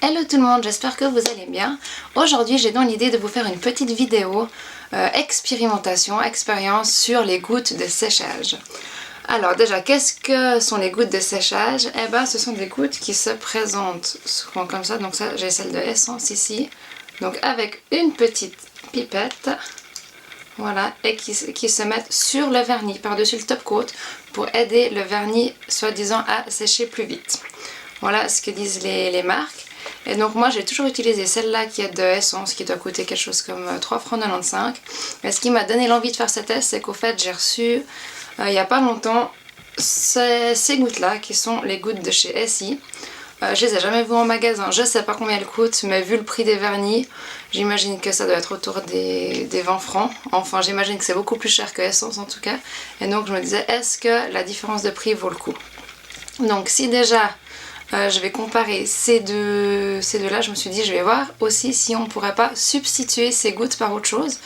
Hello tout le monde, j'espère que vous allez bien. Aujourd'hui j'ai donc l'idée de vous faire une petite vidéo expérience sur les gouttes de séchage. Alors déjà, qu'est-ce que sont les gouttes de séchage? Eh ben ce sont des gouttes qui se présentent souvent comme ça. Donc ça, j'ai celle de Essence ici. Donc avec une petite pipette, voilà, et qui se mettent sur le vernis, par-dessus le top coat, pour aider le vernis soi-disant à sécher plus vite. Voilà ce que disent les marques. Et donc moi j'ai toujours utilisé celle-là qui est de Essence, qui doit coûter quelque chose comme 3,95 €. Et ce qui m'a donné l'envie de faire ce test, c'est qu'au fait j'ai reçu il n'y a pas longtemps ces gouttes-là, qui sont les gouttes de chez Essie. Je les ai jamais vues en magasin, je sais pas combien elles coûtent, mais vu le prix des vernis, j'imagine que ça doit être autour des 20 francs. Enfin j'imagine que c'est beaucoup plus cher que Essence en tout cas. Et donc je me disais, est-ce que la différence de prix vaut le coup? Donc si déjà je vais comparer ces deux-là, je me suis dit je vais voir aussi si on pourrait pas substituer ces gouttes par autre chose.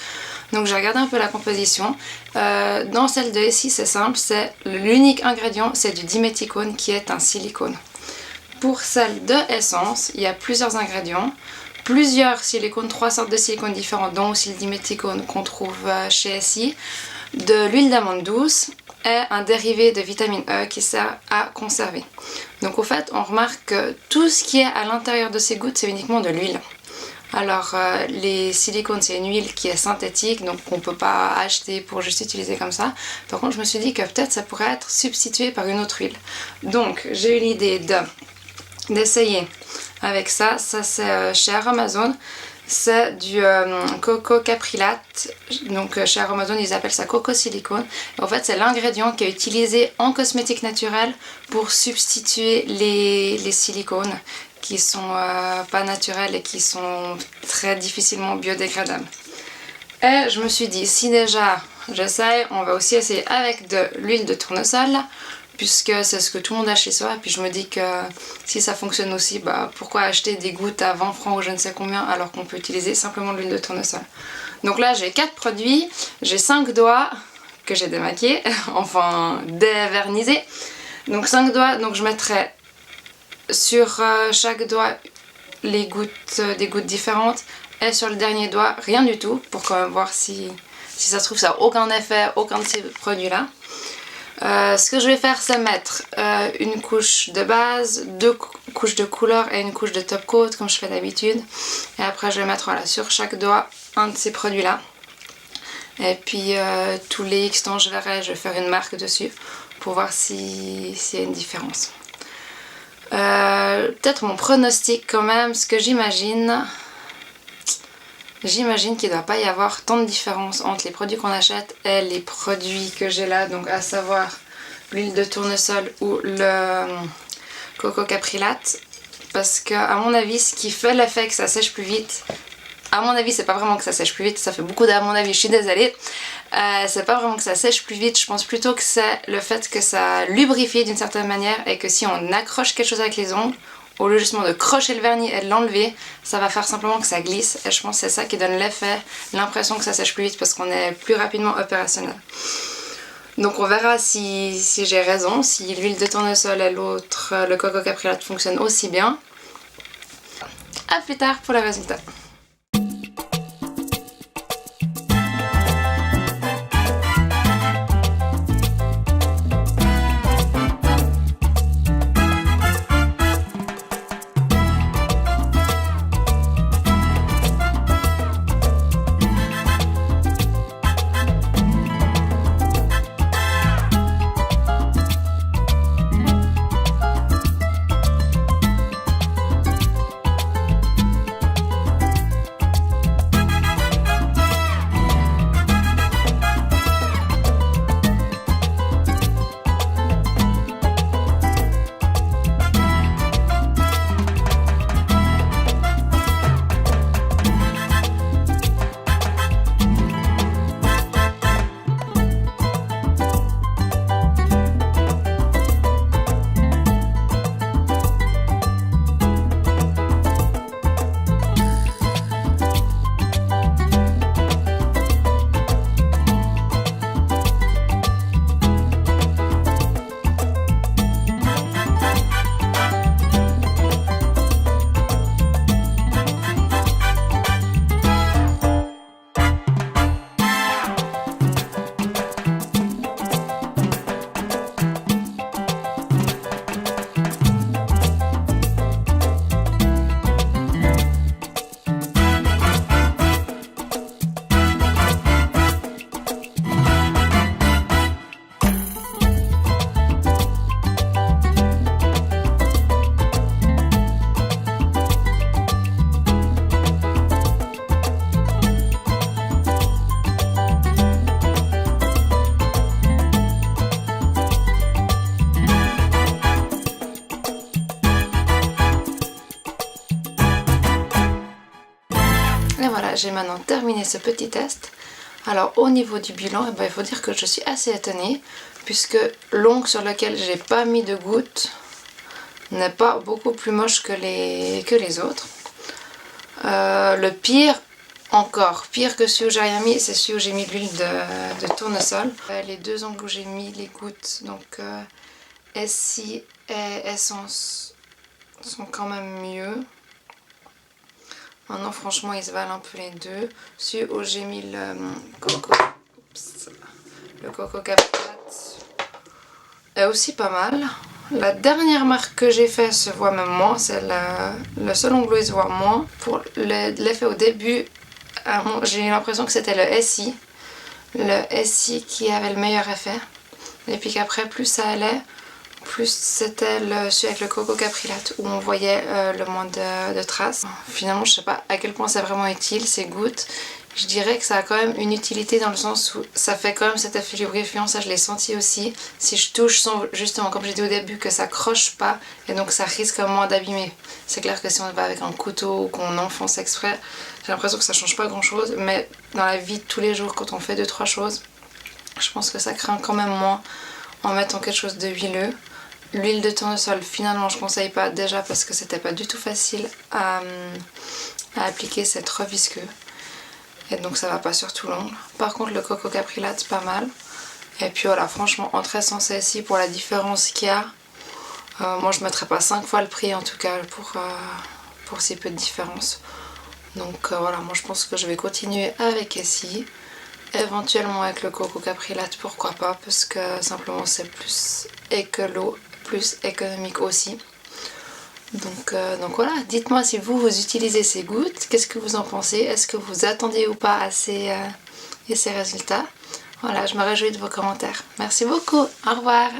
Donc j'ai regardé un peu la composition. Dans celle de Essie c'est simple, c'est l'unique ingrédient, c'est du diméthicone qui est un silicone. Pour celle de Essence, il y a plusieurs ingrédients, plusieurs silicones, 3 sortes de silicones différents, dont aussi le diméthicone qu'on trouve chez Essie, de l'huile d'amande douce et un dérivé de vitamine E qui sert à conserver. Donc au fait, on remarque que tout ce qui est à l'intérieur de ces gouttes, c'est uniquement de l'huile. Alors les silicones, c'est une huile qui est synthétique, donc on ne peut pas acheter pour juste utiliser comme ça. Par contre, je me suis dit que peut-être ça pourrait être substitué par une autre huile. Donc j'ai eu l'idée d'essayer avec ça. Ça c'est chez Amazon. C'est du coco caprylate, donc chez Amazon ils appellent ça coco silicone. En fait c'est l'ingrédient qui est utilisé en cosmétique naturelle pour substituer les silicones qui sont pas naturels et qui sont très difficilement biodégradables. Et je me suis dit, si déjà j'essaye, on va aussi essayer avec de l'huile de tournesol, puisque c'est ce que tout le monde a chez soi. Et puis je me dis que si ça fonctionne aussi, bah pourquoi acheter des gouttes à 20 francs ou je ne sais combien alors qu'on peut utiliser simplement de l'huile de tournesol. Donc là j'ai 4 produits, j'ai 5 doigts que j'ai démaquillés, enfin dévernisés. Donc 5 doigts, donc je mettrai sur chaque doigt les gouttes, des gouttes différentes, et sur le dernier doigt rien du tout, pour quand même voir si ça se trouve ça n'a aucun effet, aucun de ces produits là. Ce que je vais faire, c'est mettre une couche de base, 2 couches de couleur et une couche de top coat comme je fais d'habitude. Et après je vais mettre voilà, sur chaque doigt un de ces produits là. Et puis tous les X temps je verrai, je vais faire une marque dessus pour voir s'il y a une différence. Peut-être mon pronostic quand même, ce que j'imagine qu'il ne doit pas y avoir tant de différence entre les produits qu'on achète et les produits que j'ai là, donc à savoir l'huile de tournesol ou le coco caprylate, parce que à mon avis ce qui fait l'effet que ça sèche plus vite, à mon avis c'est pas vraiment que ça sèche plus vite, ça fait beaucoup d'à mon avis, je suis désolée, c'est pas vraiment que ça sèche plus vite, je pense plutôt que c'est le fait que ça lubrifie d'une certaine manière et que si on accroche quelque chose avec les ongles, au lieu justement de crocher le vernis et de l'enlever, ça va faire simplement que ça glisse, et je pense que c'est ça qui donne l'effet, l'impression que ça sèche plus vite parce qu'on est plus rapidement opérationnel. Donc on verra si j'ai raison, si l'huile de tournesol et l'autre, le coco caprylate, fonctionnent aussi bien. A plus tard pour le résultat. voilà, j'ai maintenant terminé ce petit test. Alors au niveau du bilan, il faut dire que je suis assez étonnée puisque l'ongle sur lequel j'ai pas mis de gouttes n'est pas beaucoup plus moche que les autres. Le pire, encore pire que celui où j'ai rien mis, c'est celui où j'ai mis l'huile de tournesol. Les deux ongles où j'ai mis les gouttes, donc Essie et Essence, sont quand même mieux. Maintenant franchement ils se valent un peu les deux. Celui où j'ai mis le Coco Capri est aussi pas mal. La dernière marque que j'ai fait se voit même moins, c'est le seul ongle où il se voit moins. Pour l'effet au début, j'ai eu l'impression que c'était le SI. Le SI qui avait le meilleur effet. Et puis qu'après plus ça allait, plus c'était celui avec le Coco Capri Latte où on voyait le moins de traces. Finalement je sais pas à quel point c'est vraiment utile ces gouttes. Je dirais que ça a quand même une utilité dans le sens où ça fait quand même cet effet lubrifiant, ça je l'ai senti aussi. Si je touche sans, justement comme j'ai dit au début, que ça croche pas et donc ça risque moins d'abîmer. C'est clair que si on va avec un couteau ou qu'on enfonce exprès, j'ai l'impression que ça change pas grand chose, mais dans la vie de tous les jours quand on fait 2-3 choses, je pense que ça craint quand même moins en mettant quelque chose de huileux. L'huile de tournesol finalement je conseille pas, déjà parce que c'était pas du tout facile à appliquer, c'est trop visqueux. Et donc ça va pas sur tout l'ongle. Par contre le Coco Capri Latte pas mal. Et puis voilà, franchement entre Essence et Essie pour la différence qu'il y a, moi je mettrais pas 5 fois le prix en tout cas pour si peu de différence. Donc voilà, moi je pense que je vais continuer avec Essie. Éventuellement avec le Coco Capri Latte, pourquoi pas, parce que simplement c'est plus écolo, plus économique aussi. Donc voilà, dites-moi si vous utilisez ces gouttes, qu'est-ce que vous en pensez? Est-ce que vous attendiez ou pas à ces résultats? Voilà, je me réjouis de vos commentaires. Merci beaucoup, au revoir!